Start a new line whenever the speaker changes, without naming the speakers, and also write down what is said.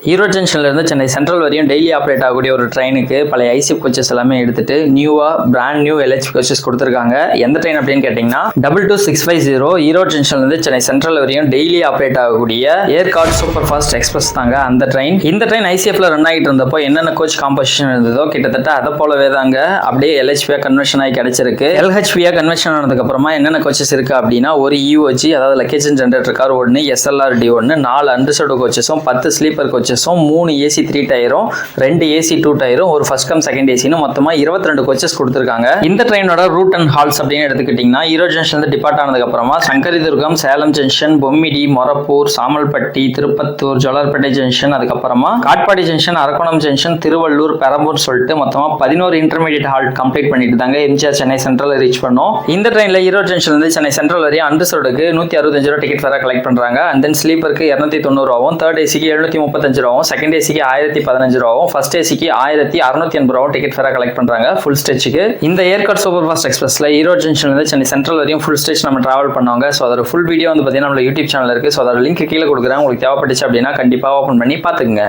Erode ஜங்ஷன்லேருந்து Chennai central வரையும் daily operate ஆகக்கூடிய ஒரு ட்ரெயினுக்கு பழைய ஐசிஎஃப் கோச்சஸ் எல்லாமே எடுத்துட்டு பிராண்ட் நியூ எல்ஹெச்பி கோச்சஸ் கொடுத்துருக்காங்க. எந்த ட்ரெயின் அப்படின்னு கேட்டிங்கன்னா 22650 ஈரோடு ஜங்ஷன்லேருந்து சென்னை சென்ட்ரல் வரையும் டெய்லி ஆப்ரேட் ஆகக்கூடிய ஏர்கார்ட் சூப்பர் ஃபாஸ்ட் எக்ஸ்பிரஸ் தாங்க அந்த ட்ரெயின். இந்த ட்ரெயின் ஐசிஎஃப்ல ரன் ஆகிட்டு இருந்தப்போ என்னென்ன கோச் காம்போசிஷன் இருந்ததோ கிட்டத்தட்ட அதை போலவே தாங்க அப்படியே எல்ஹெச்பியா கன்வெர்ஷன் ஆகி கிடைச்சிருக்கு. எல்ஹெச்பியா கன்வெர்ஷன் ஆனதுக்கு அப்புறமா என்னென்ன கோச்சஸ் இருக்கு அப்படின்னா ஒரு இஓஜி அதாவது லக்கேஜ் ஜென்ரேட்டர் கார் ஒன்று, எஸ்எல்ஆர்டி ஒன்று, 4 அன்ரிசர்வ்டு கோச்சஸும் 10 ஸ்லீப்பர் கோச்சஸும் 3 ஏசி 3 டயரும் 2 ஏசி 2 டயரும் ஒரு ஃபர்ஸ்ட் கம் செகண்ட் ஏசின்னு மொத்தமா 22 கோச்சஸ் கொடுத்துருக்காங்க. இந்த ட்ரெயினோட ரூட் அண்ட் ஹால்ஸ் அப்படின்னு எடுத்துக்கிட்டீங்கன்னா ஈரோடு ஜங்ஷன்ல டிபார்ட் ஆனதுக்கு அப்புறமா சங்கரிதுர்கம், சேலம் ஜங்ஷன், பொம்மிடி, மொரப்பூர், சாமல்பட்டி, திருப்பத்தூர், ஜோலார்பேட்டை ஜங்ஷன், அதுக்கப்புறமா காட்பாடி ஜங்ஷன், அரக்கோணம் ஜங்ஷன், திருவள்ளூர், பெரம்பூர் சொல்லிட்டு மொத்தமா 11 இன்டர்மீடியட் ஹால்ட் கம்ப்ளீட் பண்ணிட்டு தாங்க எம்ஜிஆர் சென்னை சென்ட்ரல் ரீச் பண்ணோம். இந்த ட்ரெயின்ல ஈரோடு ஜங்ஷன்ல இருந்து சென்னை சென்ட்ரல் வரையும் அன்ரிசர்வ்டுக்கு 165 ரூபா டிக்கெட் ஃபேரா கலெக்ட் பண்றாங்க. அண்ட் தென் ஸ்லீப்பருக்கு 290 ரூபாவும், தேர்ட் ஏசிக்கு 735 ரூபாவும், செகண்ட் ஏசிக்கு 1015 ரூபாவும், ஃபர்ஸ்ட் ஏசிக்கு 1680 ரூபாவும் டிக்கெட் ஃபேரா கலெக்ட் பண்றாங்க ஃபுல் ஸ்டேஜுக்கு. இந்த ஏர்கார்ட் சூப்பர் ஃபாஸ்ட் எக்ஸ்பிரஸ்ல ஈரோடு ஜங்ஷன்ல இருந்து சென்னை சென்ட்ரல் வரையும் ஃபுல் ஸ்டேஜ் நம்ம டிராவல் பண்ணுவாங்க. ஸோ அதோட ஃபுல் வீடியோ வந்து பார்த்தீங்கன்னா நம்ம யூடியூப் சேனல் இருக்கு. ஸோ அதோட லிங்க் கீழே கொடுக்குறேன். உங்களுக்கு தேவைப்பட்டுச்சு அப்படின்னா கண்டிப்பாக ஓப்பன் பண்ணி பார்த்துக்குங்க.